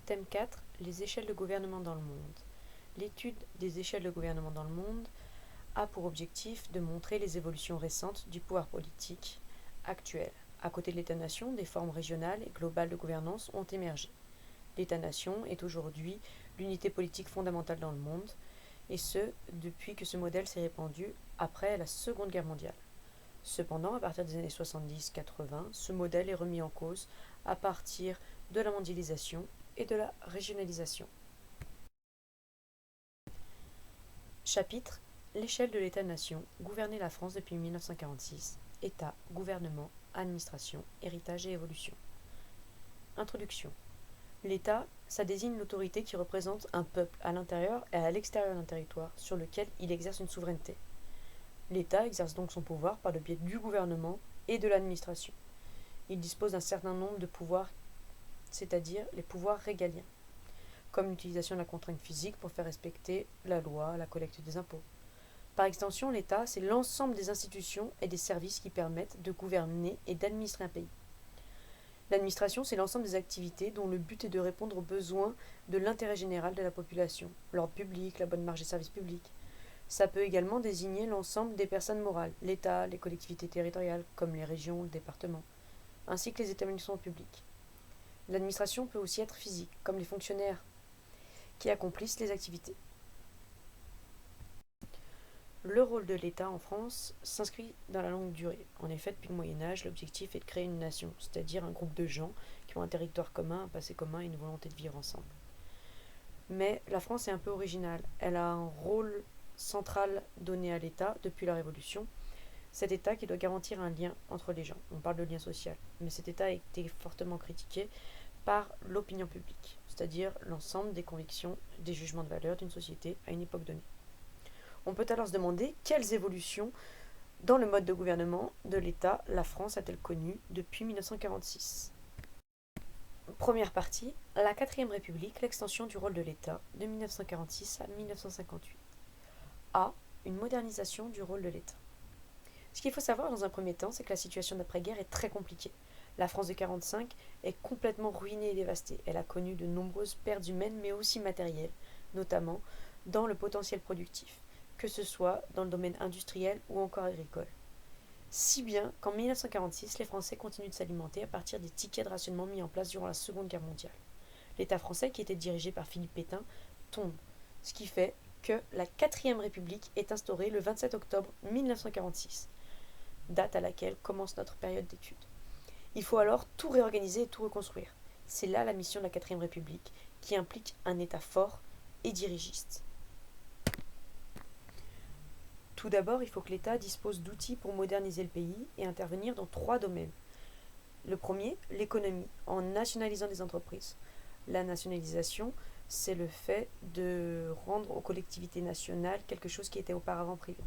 Thème 4. Les échelles de gouvernement dans le monde. L'étude des échelles de gouvernement dans le monde a pour objectif de montrer les évolutions récentes du pouvoir politique actuel. À côté de l'État-nation, des formes régionales et globales de gouvernance ont émergé. L'État-nation est aujourd'hui l'unité politique fondamentale dans le monde, et ce, depuis que ce modèle s'est répandu après la Seconde Guerre mondiale. Cependant, à partir des années 70-80, ce modèle est remis en cause à partir de la mondialisation et de la régionalisation. Chapitre. L'échelle de l'État-nation, gouverner la France depuis 1946, État, gouvernement, administration, héritage et évolution. Introduction. L'État, ça désigne l'autorité qui représente un peuple à l'intérieur et à l'extérieur d'un territoire sur lequel il exerce une souveraineté. L'État exerce donc son pouvoir par le biais du gouvernement et de l'administration. Il dispose d'un certain nombre de pouvoirs, c'est-à-dire les pouvoirs régaliens, comme l'utilisation de la contrainte physique pour faire respecter la loi, la collecte des impôts. Par extension, l'État, c'est l'ensemble des institutions et des services qui permettent de gouverner et d'administrer un pays. L'administration, c'est l'ensemble des activités dont le but est de répondre aux besoins de l'intérêt général de la population, l'ordre public, la bonne marche des services publics. Ça peut également désigner l'ensemble des personnes morales, l'État, les collectivités territoriales, comme les régions, le département, ainsi que les établissements publics. L'administration peut aussi être physique, comme les fonctionnaires qui accomplissent les activités. Le rôle de l'État en France s'inscrit dans la longue durée. En effet, depuis le Moyen-Âge, l'objectif est de créer une nation, c'est-à-dire un groupe de gens qui ont un territoire commun, un passé commun et une volonté de vivre ensemble. Mais la France est un peu originale. Elle a un rôle central donné à l'État depuis la Révolution. Cet État qui doit garantir un lien entre les gens. On parle de lien social. Mais cet État a été fortement critiqué par l'opinion publique, c'est-à-dire l'ensemble des convictions, des jugements de valeur d'une société à une époque donnée. On peut alors se demander quelles évolutions dans le mode de gouvernement de l'État la France a-t-elle connues depuis 1946. Première partie, la 4ème République, l'extension du rôle de l'État de 1946 à 1958. A. Une modernisation du rôle de l'État. Ce qu'il faut savoir dans un premier temps, c'est que la situation d'après-guerre est très compliquée. La France de 1945 est complètement ruinée et dévastée. Elle a connu de nombreuses pertes humaines mais aussi matérielles, notamment dans le potentiel productif, que ce soit dans le domaine industriel ou encore agricole. Si bien qu'en 1946, les Français continuent de s'alimenter à partir des tickets de rationnement mis en place durant la Seconde Guerre mondiale. L'État français, qui était dirigé par Philippe Pétain, tombe, ce qui fait que la 4ème République est instaurée le 27 octobre 1946, date à laquelle commence notre période d'études. Il faut alors tout réorganiser et tout reconstruire. C'est là la mission de la 4ème République, qui implique un État fort et dirigiste. Tout d'abord, il faut que l'État dispose d'outils pour moderniser le pays et intervenir dans 3 domaines. Le premier, l'économie, en nationalisant des entreprises. La nationalisation, c'est le fait de rendre aux collectivités nationales quelque chose qui était auparavant privé.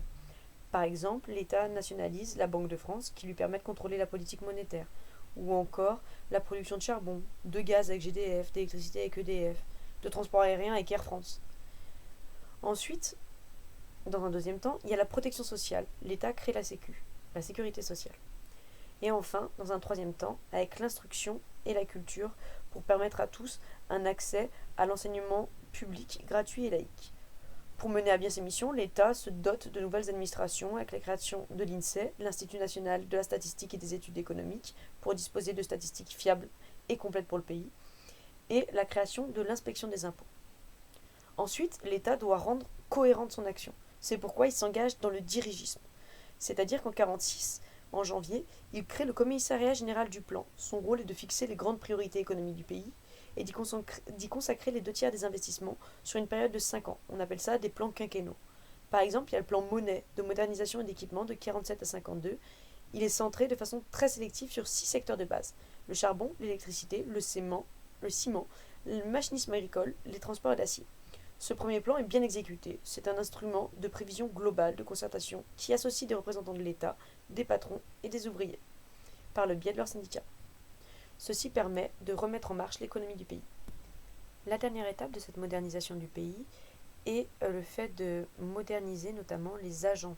Par exemple, l'État nationalise la Banque de France, qui lui permet de contrôler la politique monétaire, ou encore la production de charbon, de gaz avec GDF, d'électricité avec EDF, de transport aérien avec Air France. Ensuite, dans un deuxième temps, il y a la protection sociale. L'État crée la Sécu, la sécurité sociale. Et enfin, dans un troisième temps, avec l'instruction et la culture pour permettre à tous un accès à l'enseignement public gratuit et laïque. Pour mener à bien ces missions, l'État se dote de nouvelles administrations avec la création de l'INSEE, l'Institut national de la statistique et des études économiques, pour disposer de statistiques fiables et complètes pour le pays, et la création de l'inspection des impôts. Ensuite, l'État doit rendre cohérente son action. C'est pourquoi il s'engage dans le dirigisme. C'est-à-dire qu'en 1946, en janvier, il crée le Commissariat général du plan. Son rôle est de fixer les grandes priorités économiques du pays et d'y consacrer les 2 tiers des investissements sur une période de 5 ans. On appelle ça des plans quinquennaux. Par exemple, il y a le plan Monnaie de modernisation et d'équipement de 1947 à 1952. Il est centré de façon très sélective sur 6 secteurs de base: le charbon, l'électricité, le ciment, le machinisme agricole, les transports et d'acier. Ce premier plan est bien exécuté. C'est un instrument de prévision globale, de concertation, qui associe des représentants de l'État, des patrons et des ouvriers, par le biais de leurs syndicats. Ceci permet de remettre en marche l'économie du pays. La dernière étape de cette modernisation du pays est le fait de moderniser notamment les agents.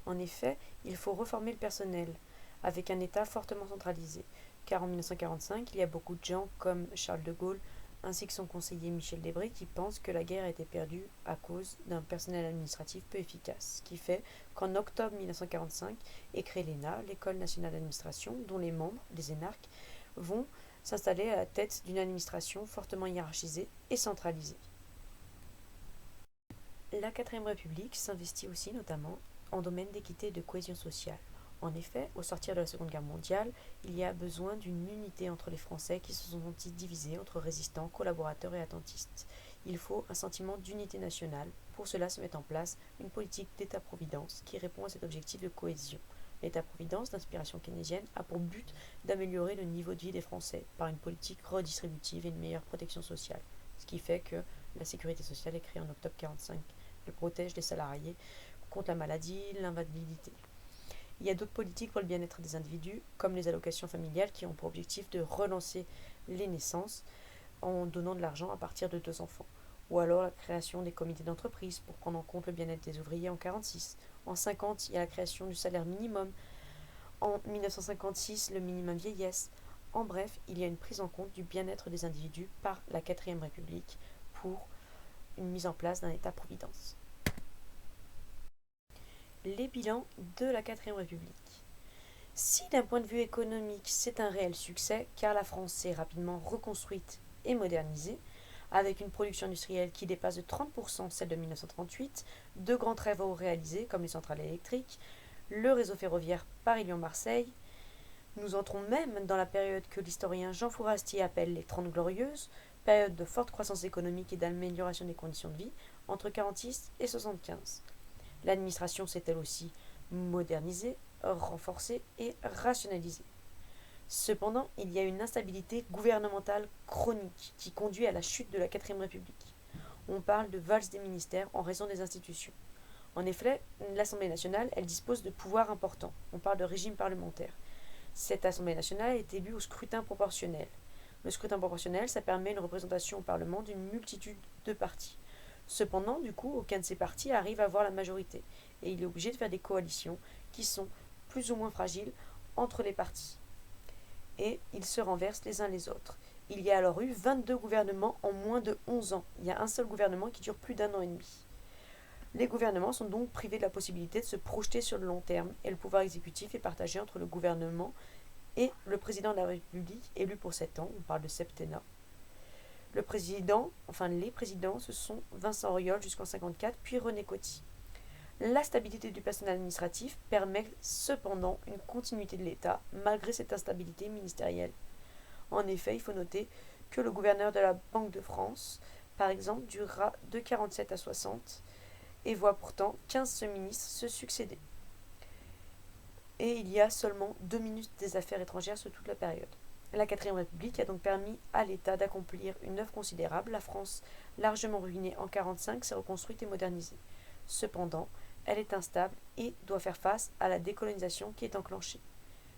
En effet, il faut reformer le personnel, avec un État fortement centralisé, car en 1945, il y a beaucoup de gens comme Charles de Gaulle, ainsi que son conseiller Michel Debré qui pense que la guerre a été perdue à cause d'un personnel administratif peu efficace, ce qui fait qu'en octobre 1945 est créée l'ENA, l'École nationale d'administration, dont les membres, les énarques, vont s'installer à la tête d'une administration fortement hiérarchisée et centralisée. La quatrième République s'investit aussi notamment en domaine d'équité et de cohésion sociale. En effet, au sortir de la Seconde Guerre mondiale, il y a besoin d'une unité entre les Français qui se sont sentis divisés entre résistants, collaborateurs et attentistes. Il faut un sentiment d'unité nationale. Pour cela se met en place une politique d'État-providence qui répond à cet objectif de cohésion. L'État-providence, d'inspiration keynésienne, a pour but d'améliorer le niveau de vie des Français par une politique redistributive et une meilleure protection sociale. Ce qui fait que la sécurité sociale est créée en octobre 1945. Elle protège les salariés contre la maladie, l'invalidité. Il y a d'autres politiques pour le bien-être des individus, comme les allocations familiales qui ont pour objectif de relancer les naissances en donnant de l'argent à partir de 2 enfants. Ou alors la création des comités d'entreprise pour prendre en compte le bien-être des ouvriers en 1946. En 1950, il y a la création du salaire minimum. En 1956, le minimum vieillesse. En bref, il y a une prise en compte du bien-être des individus par la quatrième République pour une mise en place d'un État-providence. Les bilans de la quatrième République. Si d'un point de vue économique c'est un réel succès, car la France s'est rapidement reconstruite et modernisée, avec une production industrielle qui dépasse de 30% celle de 1938, de grands travaux réalisés comme les centrales électriques, le réseau ferroviaire Paris-Lyon-Marseille, nous entrons même dans la période que l'historien Jean Fourastier appelle les 30 glorieuses, période de forte croissance économique et d'amélioration des conditions de vie, entre 1946 et 1975. L'administration s'est elle aussi modernisée, renforcée et rationalisée. Cependant, il y a une instabilité gouvernementale chronique qui conduit à la chute de la quatrième République. On parle de valse des ministères en raison des institutions. En effet, l'Assemblée nationale, elle dispose de pouvoirs importants. On parle de régime parlementaire. Cette Assemblée nationale est élue au scrutin proportionnel. Le scrutin proportionnel, ça permet une représentation au Parlement d'une multitude de partis. Cependant, du coup, aucun de ces partis arrive à avoir la majorité, et il est obligé de faire des coalitions qui sont plus ou moins fragiles entre les partis. Et ils se renversent les uns les autres. Il y a alors eu 22 gouvernements en moins de 11 ans. Il y a un seul gouvernement qui dure plus d'1 an et demi. Les gouvernements sont donc privés de la possibilité de se projeter sur le long terme, et le pouvoir exécutif est partagé entre le gouvernement et le président de la République, élu pour 7 ans, on parle de septennat. Les présidents, ce sont Vincent Auriol jusqu'en 1954, puis René Coty. La stabilité du personnel administratif permet cependant une continuité de l'État, malgré cette instabilité ministérielle. En effet, il faut noter que le gouverneur de la Banque de France, par exemple, durera de 1947 à 1960 et voit pourtant 15 ministres se succéder. Et il y a seulement 2 ministres des Affaires étrangères sur toute la période. La quatrième République a donc permis à l'État d'accomplir une œuvre considérable. La France, largement ruinée en 1945, s'est reconstruite et modernisée. Cependant, elle est instable et doit faire face à la décolonisation qui est enclenchée.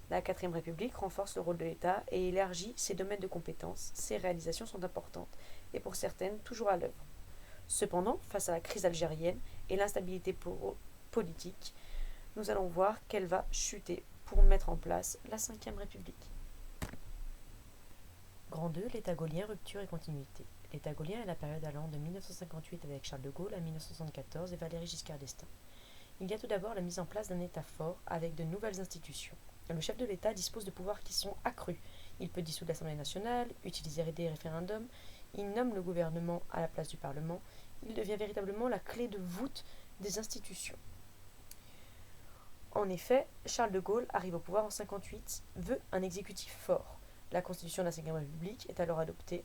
La quatrième République renforce le rôle de l'État et élargit ses domaines de compétences. Ses réalisations sont importantes et pour certaines toujours à l'œuvre. Cependant, face à la crise algérienne et l'instabilité politique, nous allons voir qu'elle va chuter pour mettre en place la cinquième République. Grand 2, l'État gaulien, rupture et continuité. L'État gaulien est la période allant de 1958 avec Charles de Gaulle à 1974 et Valéry Giscard d'Estaing. Il y a tout d'abord la mise en place d'un État fort avec de nouvelles institutions. Le chef de l'État dispose de pouvoirs qui sont accrus. Il peut dissoudre l'Assemblée nationale, utiliser des référendums, il nomme le gouvernement à la place du Parlement, il devient véritablement la clé de voûte des institutions. En effet, Charles de Gaulle arrive au pouvoir en 1958, veut un exécutif fort. La constitution de la Cinquième République est alors adoptée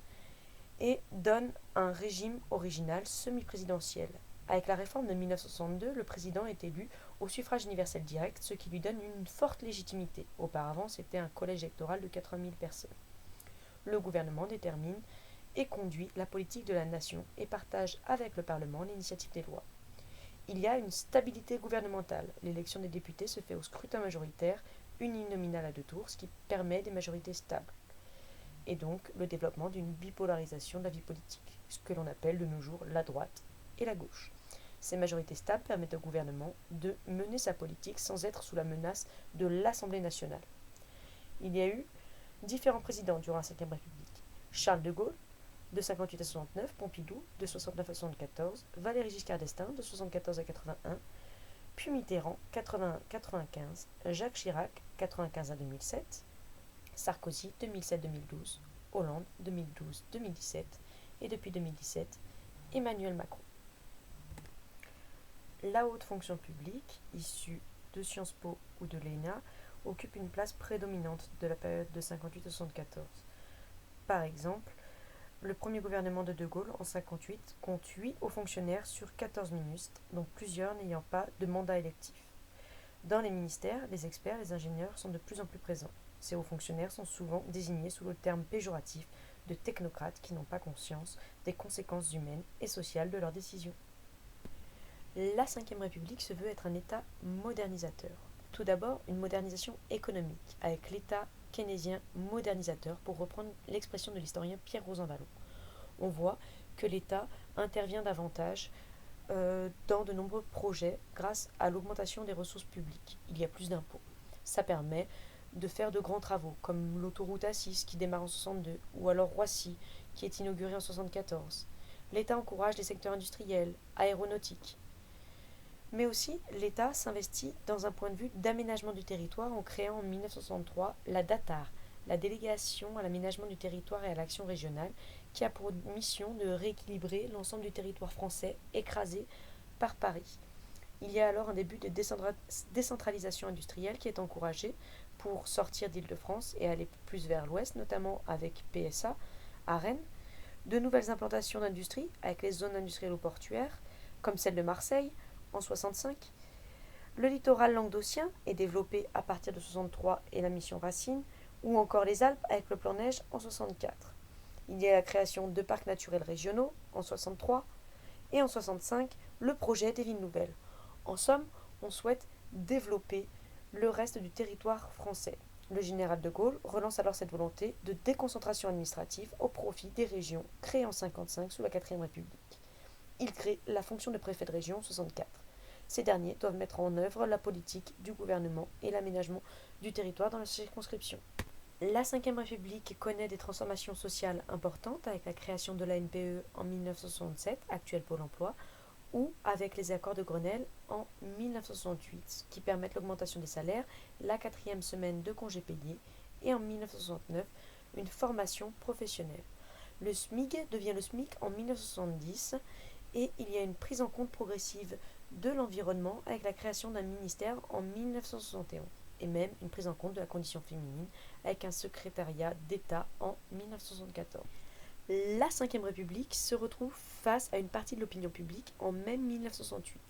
et donne un régime original semi-présidentiel. Avec la réforme de 1962, le président est élu au suffrage universel direct, ce qui lui donne une forte légitimité. Auparavant, c'était un collège électoral de 80 000 personnes. Le gouvernement détermine et conduit la politique de la nation et partage avec le Parlement l'initiative des lois. Il y a une stabilité gouvernementale. L'élection des députés se fait au scrutin majoritaire, uninominal à 2 tours, ce qui permet des majorités stables. Et donc le développement d'une bipolarisation de la vie politique, ce que l'on appelle de nos jours la droite et la gauche. Ces majorités stables permettent au gouvernement de mener sa politique sans être sous la menace de l'Assemblée nationale. Il y a eu différents présidents durant la Cinquième République. Charles de Gaulle, de 58 à 69, Pompidou, de 69 à 74, Valéry Giscard d'Estaing, de 74 à 81, puis Mitterrand, 81-95, Jacques Chirac, 95 à 2007, Sarkozy, 2007-2012, Hollande, 2012-2017, et depuis 2017, Emmanuel Macron. La haute fonction publique, issue de Sciences Po ou de l'ENA, occupe une place prédominante de la période de 58 à 74. Par exemple, le premier gouvernement de De Gaulle, en 58, compte 8 hauts fonctionnaires sur 14 ministres, dont plusieurs n'ayant pas de mandat électif. Dans les ministères, les experts et les ingénieurs sont de plus en plus présents. Ces hauts fonctionnaires sont souvent désignés sous le terme péjoratif de technocrates qui n'ont pas conscience des conséquences humaines et sociales de leurs décisions. La Ve République se veut être un État modernisateur. Tout d'abord, une modernisation économique, avec l'État keynésien modernisateur, pour reprendre l'expression de l'historien Pierre Rosanvallon. On voit que l'État intervient davantage dans de nombreux projets grâce à l'augmentation des ressources publiques. Il y a plus d'impôts. Ça permet de faire de grands travaux, comme l'autoroute A6 qui démarre en 62, ou alors Roissy qui est inaugurée en 74. L'État encourage les secteurs industriels, aéronautiques. Mais aussi, l'État s'investit dans un point de vue d'aménagement du territoire en créant en 1963 la DATAR, la délégation à l'aménagement du territoire et à l'action régionale, qui a pour mission de rééquilibrer l'ensemble du territoire français écrasé par Paris. Il y a alors un début de décentralisation industrielle qui est encouragé pour sortir d'Île-de-France et aller plus vers l'ouest, notamment avec PSA à Rennes, de nouvelles implantations d'industrie avec les zones industrielles ou portuaires, comme celle de Marseille, en 65. Le littoral languedocien est développé à partir de 63 et la mission Racine, ou encore les Alpes avec le plan Neige en 64. Il y a la création de parcs naturels régionaux en 63 et en 65 le projet des villes nouvelles. En somme, on souhaite développer le reste du territoire français. Le général de Gaulle relance alors cette volonté de déconcentration administrative au profit des régions créées en 55 sous la 4ème République. Il crée la fonction de préfet de région en 64. Ces derniers doivent mettre en œuvre la politique du gouvernement et l'aménagement du territoire dans la circonscription. La Ve République connaît des transformations sociales importantes avec la création de la NPE en 1967, actuel Pôle emploi, ou avec les accords de Grenelle en 1968, qui permettent l'augmentation des salaires, la 4e semaine de congés payés, et en 1969, une formation professionnelle. Le SMIG devient le SMIC en 1970, et il y a une prise en compte progressive de l'environnement avec la création d'un ministère en 1971, et même une prise en compte de la condition féminine avec un secrétariat d'État en 1974. La Ve République se retrouve face à une partie de l'opinion publique en mai 1968.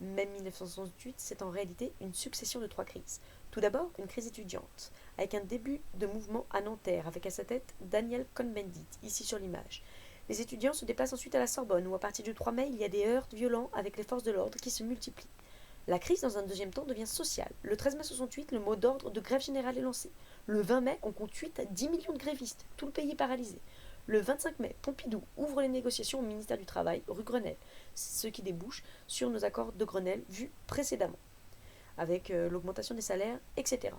Mai 1968, c'est en réalité une succession de 3 crises. Tout d'abord, une crise étudiante, avec un début de mouvement à Nanterre, avec à sa tête Daniel Cohn-Bendit, ici sur l'image. Les étudiants se déplacent ensuite à la Sorbonne, où à partir du 3 mai, il y a des heurts violents avec les forces de l'ordre qui se multiplient. La crise, dans un deuxième temps, devient sociale. Le 13 mai 68, le mot d'ordre de grève générale est lancé. Le 20 mai, on compte 8 à 10 millions de grévistes. Tout le pays est paralysé. Le 25 mai, Pompidou ouvre les négociations au ministère du Travail, rue Grenelle, ce qui débouche sur nos accords de Grenelle vus précédemment, avec l'augmentation des salaires, etc.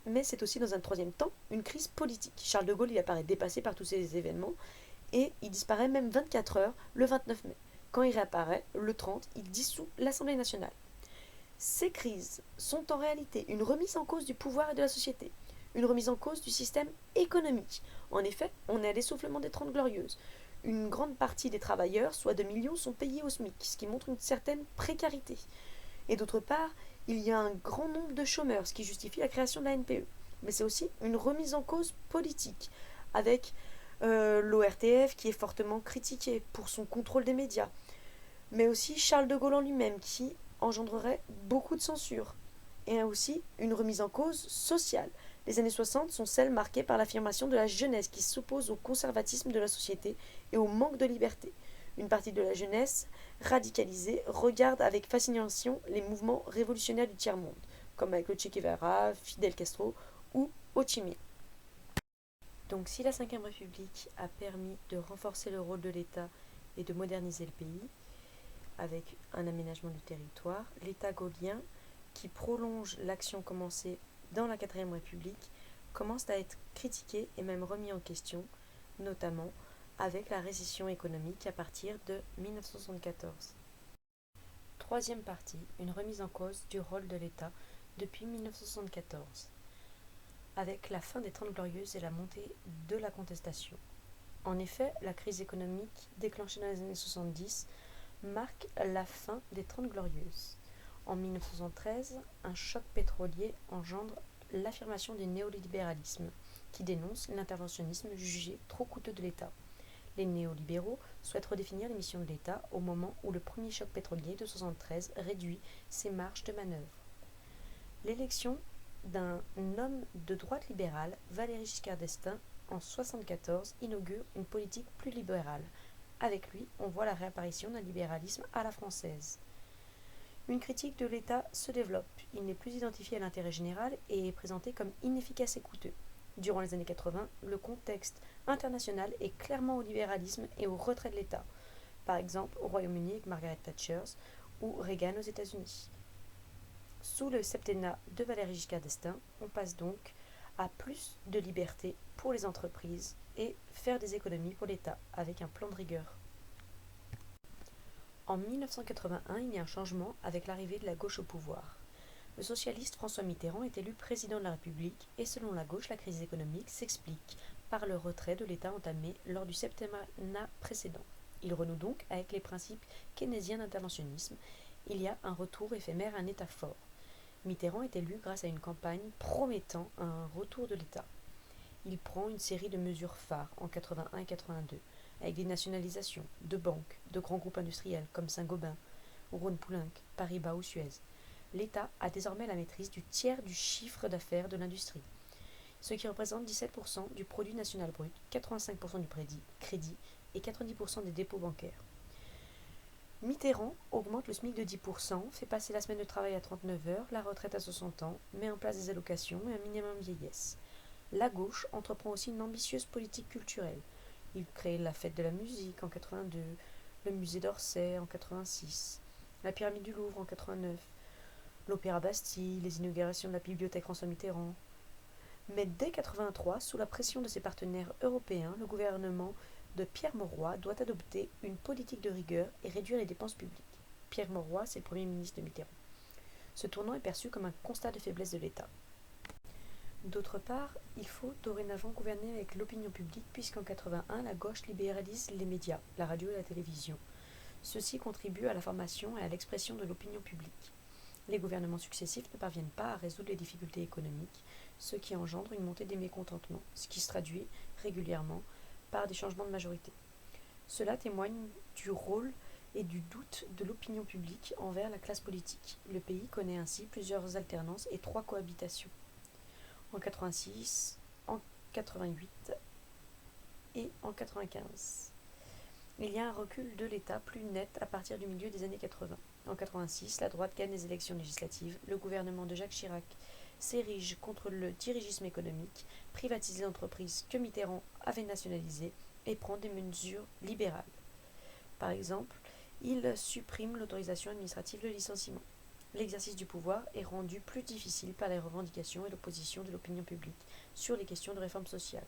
Mais c'est aussi dans un troisième temps une crise politique. Charles de Gaulle, il apparaît dépassé par tous ces événements et il disparaît même 24 heures le 29 mai. Quand il réapparaît, le 30, il dissout l'Assemblée nationale. Ces crises sont en réalité une remise en cause du pouvoir et de la société, une remise en cause du système économique. En effet, on est à l'essoufflement des 30 glorieuses. Une grande partie des travailleurs, soit 2 millions, sont payés au SMIC, ce qui montre une certaine précarité. Et d'autre part, il y a un grand nombre de chômeurs, ce qui justifie la création de la NPE. Mais c'est aussi une remise en cause politique, avec l'ORTF qui est fortement critiqué pour son contrôle des médias, mais aussi Charles de Gaulle en lui-même qui engendrerait beaucoup de censure, et aussi une remise en cause sociale. Les années 60 sont celles marquées par l'affirmation de la jeunesse qui s'oppose au conservatisme de la société et au manque de liberté. Une partie de la jeunesse radicalisée regarde avec fascination les mouvements révolutionnaires du tiers-monde, comme avec le Che Guevara, Fidel Castro ou Ho Chi Minh. Donc si la Ve République a permis de renforcer le rôle de l'État et de moderniser le pays, avec un aménagement du territoire, l'État gaullien, qui prolonge l'action commencée dans la 4ème République, commence à être critiqué et même remis en question, notamment avec la récession économique à partir de 1974. Troisième partie, une remise en cause du rôle de l'État depuis 1974, avec la fin des Trente Glorieuses et la montée de la contestation. En effet, la crise économique déclenchée dans les années 70 marque la fin des Trente Glorieuses. En 1973, un choc pétrolier engendre l'affirmation du néolibéralisme, qui dénonce l'interventionnisme jugé trop coûteux de l'État. Les néolibéraux souhaitent redéfinir les missions de l'État au moment où le premier choc pétrolier de 1973 réduit ses marges de manœuvre. L'élection d'un homme de droite libérale, Valéry Giscard d'Estaing, en 1974, inaugure une politique plus libérale. Avec lui, on voit la réapparition d'un libéralisme à la française. Une critique de l'État se développe. Il n'est plus identifié à l'intérêt général et est présenté comme inefficace et coûteux. Durant les années 80, le contexte international est clairement au libéralisme et au retrait de l'État. Par exemple, au Royaume-Uni avec Margaret Thatcher ou Reagan aux États-Unis. Sous le septennat de Valéry Giscard d'Estaing, on passe donc à plus de liberté pour les entreprises et faire des économies pour l'État, avec un plan de rigueur. En 1981, il y a un changement avec l'arrivée de la gauche au pouvoir. Le socialiste François Mitterrand est élu président de la République et selon la gauche, la crise économique s'explique par le retrait de l'État entamé lors du septennat précédent. Il renoue donc avec les principes keynésiens d'interventionnisme. Il y a un retour éphémère à un État fort. Mitterrand est élu grâce à une campagne promettant un retour de l'État. Il prend une série de mesures phares en 81 et 82, avec des nationalisations de banques, de grands groupes industriels comme Saint-Gobain, Rhône-Poulenc, Paribas ou Suez. L'État a désormais la maîtrise du tiers du chiffre d'affaires de l'industrie, ce qui représente 17% du produit national brut, 85% du crédit et 90% des dépôts bancaires. Mitterrand augmente le SMIC de 10%, fait passer la semaine de travail à 39 heures, la retraite à 60 ans, met en place des allocations et un minimum vieillesse. La gauche entreprend aussi une ambitieuse politique culturelle. Il crée la fête de la musique en 82, le musée d'Orsay en 86, la pyramide du Louvre en 89, l'Opéra Bastille, les inaugurations de la bibliothèque François Mitterrand. Mais dès 83, sous la pression de ses partenaires européens, le gouvernement de Pierre Mauroy doit adopter une politique de rigueur et réduire les dépenses publiques. Pierre Mauroy, c'est le Premier ministre de Mitterrand. Ce tournant est perçu comme un constat de faiblesse de l'État. D'autre part, il faut dorénavant gouverner avec l'opinion publique puisqu'en 81, la gauche libéralise les médias, la radio et la télévision. Ceci contribue à la formation et à l'expression de l'opinion publique. Les gouvernements successifs ne parviennent pas à résoudre les difficultés économiques, ce qui engendre une montée des mécontentements, ce qui se traduit régulièrement par des changements de majorité. Cela témoigne du rôle et du doute de l'opinion publique envers la classe politique. Le pays connaît ainsi plusieurs alternances et 3 cohabitations. En 86, en 88 et en 95. Il y a un recul de l'État plus net à partir du milieu des années 80. En 86, la droite gagne les élections législatives, le gouvernement de Jacques Chirac s'érige contre le dirigisme économique, privatise les entreprises que Mitterrand avait nationalisées et prend des mesures libérales. Par exemple, il supprime l'autorisation administrative de licenciement. L'exercice du pouvoir est rendu plus difficile par les revendications et l'opposition de l'opinion publique sur les questions de réforme sociale.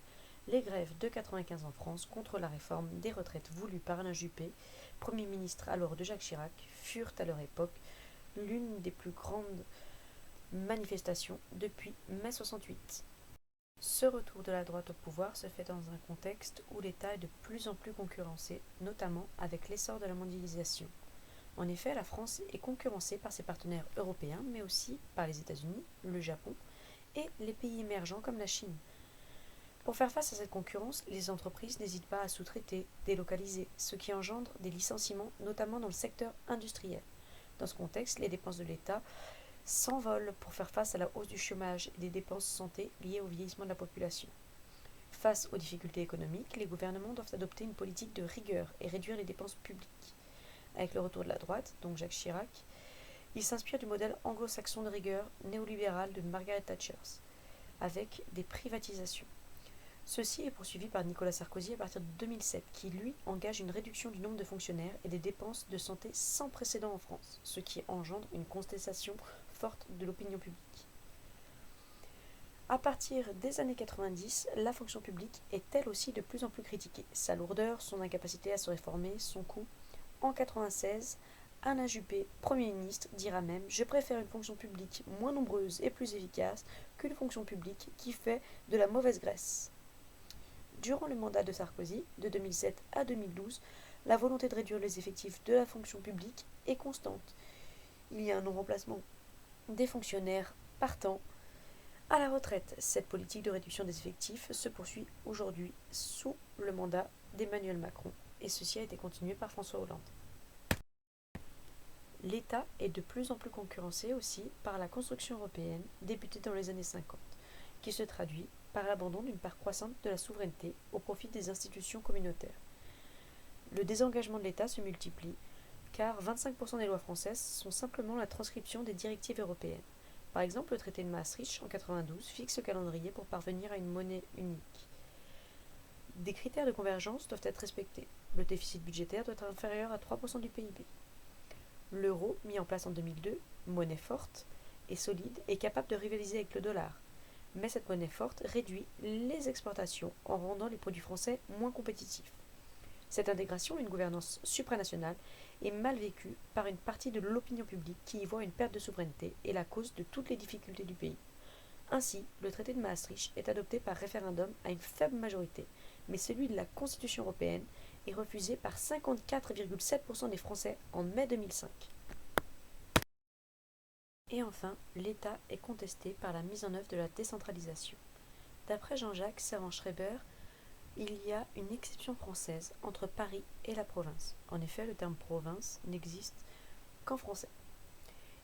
Les grèves de 1995 en France contre la réforme des retraites voulue par Alain Juppé, Premier ministre alors de Jacques Chirac, furent à leur époque l'une des plus grandes manifestations depuis mai 68. Ce retour de la droite au pouvoir se fait dans un contexte où l'État est de plus en plus concurrencé, notamment avec l'essor de la mondialisation. En effet, la France est concurrencée par ses partenaires européens, mais aussi par les États-Unis, le Japon et les pays émergents comme la Chine. Pour faire face à cette concurrence, les entreprises n'hésitent pas à sous-traiter, délocaliser, ce qui engendre des licenciements, notamment dans le secteur industriel. Dans ce contexte, les dépenses de l'État s'envolent pour faire face à la hausse du chômage et des dépenses santé liées au vieillissement de la population. Face aux difficultés économiques, les gouvernements doivent adopter une politique de rigueur et réduire les dépenses publiques. Avec le retour de la droite, donc Jacques Chirac, il s'inspire du modèle anglo-saxon de rigueur néolibéral de Margaret Thatcher, avec des privatisations. Ceci est poursuivi par Nicolas Sarkozy à partir de 2007, qui lui engage une réduction du nombre de fonctionnaires et des dépenses de santé sans précédent en France, ce qui engendre une contestation forte de l'opinion publique. À partir des années 90, la fonction publique est elle aussi de plus en plus critiquée. Sa lourdeur, son incapacité à se réformer, son coût. En 96, Alain Juppé, Premier ministre, dira même « Je préfère une fonction publique moins nombreuse et plus efficace qu'une fonction publique qui fait de la mauvaise graisse ». Durant le mandat de Sarkozy, de 2007 à 2012, la volonté de réduire les effectifs de la fonction publique est constante. Il y a un non-remplacement des fonctionnaires partant à la retraite. Cette politique de réduction des effectifs se poursuit aujourd'hui sous le mandat d'Emmanuel Macron, et ceci a été continué par François Hollande. L'État est de plus en plus concurrencé aussi par la construction européenne débutée dans les années 50, qui se traduit par l'abandon d'une part croissante de la souveraineté au profit des institutions communautaires. Le désengagement de l'État se multiplie, car 25% des lois françaises sont simplement la transcription des directives européennes. Par exemple, le traité de Maastricht en 1992 fixe le calendrier pour parvenir à une monnaie unique. Des critères de convergence doivent être respectés. Le déficit budgétaire doit être inférieur à 3% du PIB. L'euro, mis en place en 2002, monnaie forte et solide, est capable de rivaliser avec le dollar. Mais cette monnaie forte réduit les exportations en rendant les produits français moins compétitifs. Cette intégration, une gouvernance supranationale, est mal vécue par une partie de l'opinion publique qui y voit une perte de souveraineté et la cause de toutes les difficultés du pays. Ainsi, le traité de Maastricht est adopté par référendum à une faible majorité, mais celui de la Constitution européenne est refusé par 54,7% des Français en mai 2005. Et enfin, l'État est contesté par la mise en œuvre de la décentralisation. D'après Jean-Jacques Servan-Schreiber, il y a une exception française entre Paris et la province. En effet, le terme province n'existe qu'en français.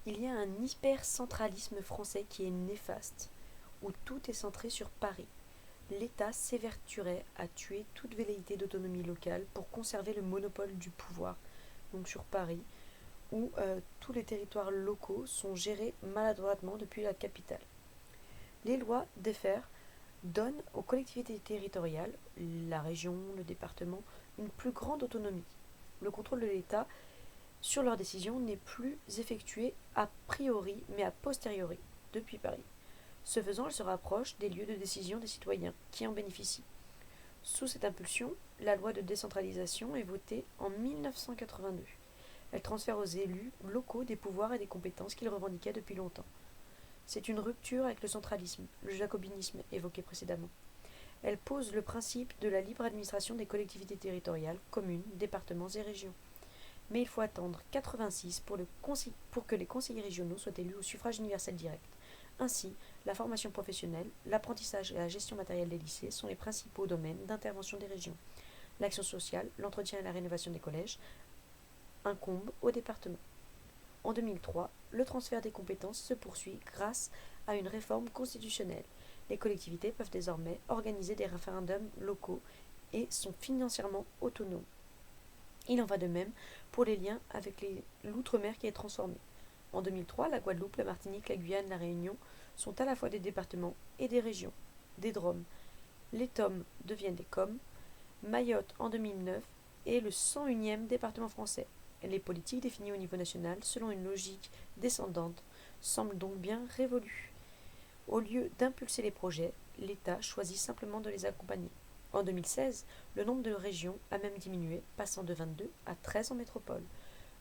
Il y a un hypercentralisme français qui est néfaste, où tout est centré sur Paris. L'État s'évertuerait à tuer toute velléité d'autonomie locale pour conserver le monopole du pouvoir, donc sur Paris, où tous les territoires locaux sont gérés maladroitement depuis la capitale. Les lois Defferre donnent aux collectivités territoriales, la région, le département, une plus grande autonomie. Le contrôle de l'État sur leurs décisions n'est plus effectué a priori, mais a posteriori, depuis Paris. Ce faisant, elle se rapproche des lieux de décision des citoyens, qui en bénéficient. Sous cette impulsion, la loi de décentralisation est votée en 1982. Elle transfère aux élus locaux des pouvoirs et des compétences qu'ils revendiquaient depuis longtemps. C'est une rupture avec le centralisme, le jacobinisme évoqué précédemment. Elle pose le principe de la libre administration des collectivités territoriales, communes, départements et régions. Mais il faut attendre 86 pour que les conseillers régionaux soient élus au suffrage universel direct. Ainsi, la formation professionnelle, l'apprentissage et la gestion matérielle des lycées sont les principaux domaines d'intervention des régions. L'action sociale, l'entretien et la rénovation des collèges incombent au département. En 2003, le transfert des compétences se poursuit grâce à une réforme constitutionnelle. Les collectivités peuvent désormais organiser des référendums locaux et sont financièrement autonomes. Il en va de même pour les liens avec l'outre-mer qui est transformé. En 2003, la Guadeloupe, la Martinique, la Guyane, la Réunion sont à la fois des départements et des régions, des DROM. Les TOM deviennent des COM. Mayotte, en 2009, est le 101e département français. Les politiques définies au niveau national, selon une logique descendante, semblent donc bien révolues. Au lieu d'impulser les projets, l'État choisit simplement de les accompagner. En 2016, le nombre de régions a même diminué, passant de 22 à 13 en métropole.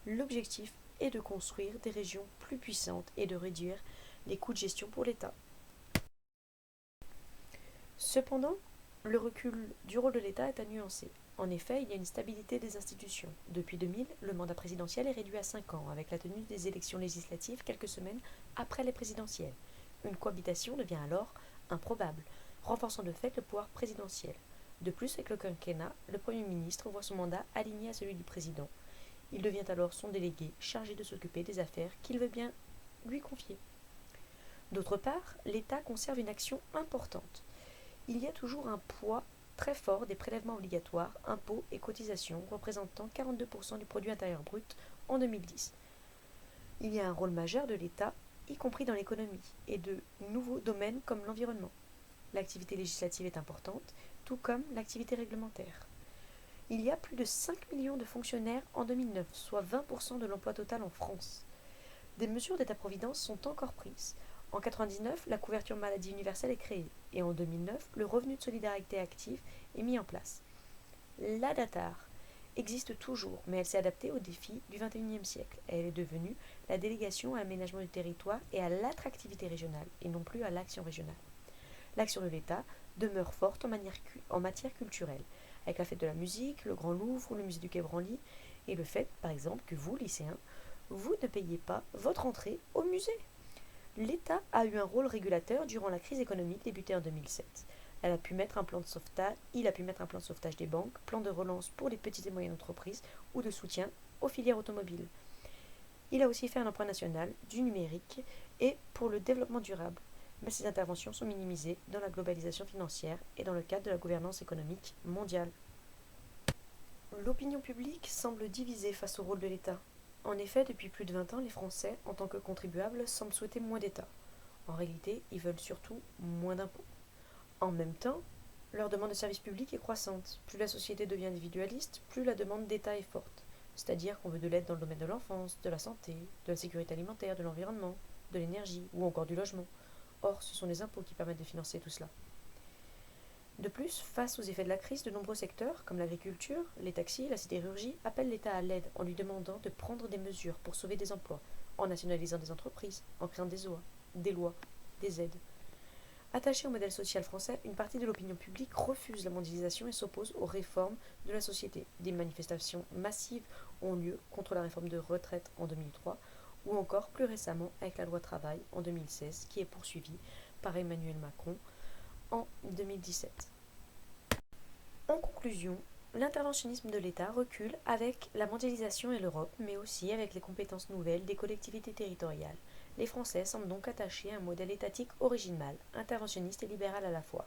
L'objectif est de construire des régions plus puissantes et de réduire les coûts de gestion pour l'État. Cependant, le recul du rôle de l'État est à nuancer. En effet, il y a une stabilité des institutions. Depuis 2000, le mandat présidentiel est réduit à 5 ans, avec la tenue des élections législatives quelques semaines après les présidentielles. Une cohabitation devient alors improbable, renforçant de fait le pouvoir présidentiel. De plus, avec le quinquennat, le Premier ministre voit son mandat aligné à celui du président. Il devient alors son délégué, chargé de s'occuper des affaires qu'il veut bien lui confier. D'autre part, l'État conserve une action importante. Il y a toujours un poids très fort des prélèvements obligatoires, impôts et cotisations, représentant 42% du produit intérieur brut en 2010. Il y a un rôle majeur de l'État, y compris dans l'économie, et de nouveaux domaines comme l'environnement. L'activité législative est importante, tout comme l'activité réglementaire. Il y a plus de 5 millions de fonctionnaires en 2009, soit 20% de l'emploi total en France. Des mesures d'État-providence sont encore prises. En 1999, la couverture maladie universelle est créée et en 2009, le revenu de solidarité active est mis en place. La DATAR existe toujours, mais elle s'est adaptée aux défis du XXIe siècle. Elle est devenue la délégation à l'aménagement du territoire et à l'attractivité régionale, et non plus à l'action régionale. L'action de l'État demeure forte en matière culturelle, avec la fête de la musique, le Grand Louvre ou le musée du Quai Branly, et le fait, par exemple, que vous, lycéens, vous ne payez pas votre entrée au musée. L'État a eu un rôle régulateur durant la crise économique débutée en 2007. Il a pu mettre un plan de sauvetage des banques, plan de relance pour les petites et moyennes entreprises ou de soutien aux filières automobiles. Il a aussi fait un emprunt national, du numérique et pour le développement durable. Mais ces interventions sont minimisées dans la globalisation financière et dans le cadre de la gouvernance économique mondiale. L'opinion publique semble divisée face au rôle de l'État. En effet, depuis plus de 20 ans, les Français, en tant que contribuables, semblent souhaiter moins d'État. En réalité, ils veulent surtout moins d'impôts. En même temps, leur demande de services publics est croissante. Plus la société devient individualiste, plus la demande d'État est forte. C'est-à-dire qu'on veut de l'aide dans le domaine de l'enfance, de la santé, de la sécurité alimentaire, de l'environnement, de l'énergie ou encore du logement. Or, ce sont les impôts qui permettent de financer tout cela. De plus, face aux effets de la crise, de nombreux secteurs, comme l'agriculture, les taxis, la sidérurgie, appellent l'État à l'aide en lui demandant de prendre des mesures pour sauver des emplois, en nationalisant des entreprises, en créant des lois, des aides. Attachée au modèle social français, une partie de l'opinion publique refuse la mondialisation et s'oppose aux réformes de la société. Des manifestations massives ont lieu contre la réforme de retraite en 2003 ou encore plus récemment avec la loi travail en 2016 qui est poursuivie par Emmanuel Macron en 2017. En conclusion, l'interventionnisme de l'État recule avec la mondialisation et l'Europe, mais aussi avec les compétences nouvelles des collectivités territoriales. Les Français semblent donc attachés à un modèle étatique original, interventionniste et libéral à la fois.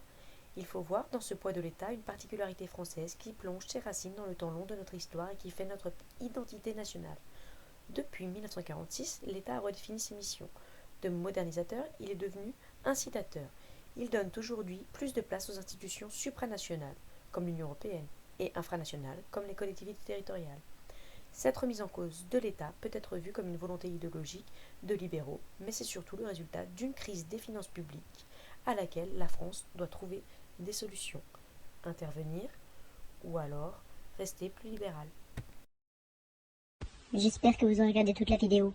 Il faut voir dans ce poids de l'État une particularité française qui plonge ses racines dans le temps long de notre histoire et qui fait notre identité nationale. Depuis 1946, l'État a redéfini ses missions. De modernisateur, il est devenu incitateur. Il donne aujourd'hui plus de place aux institutions supranationales, comme l'Union européenne, et infranationales, comme les collectivités territoriales. Cette remise en cause de l'État peut être vue comme une volonté idéologique de libéraux, mais c'est surtout le résultat d'une crise des finances publiques à laquelle la France doit trouver des solutions. Intervenir ou alors rester plus libérale. J'espère que vous aurez regardé toute la vidéo.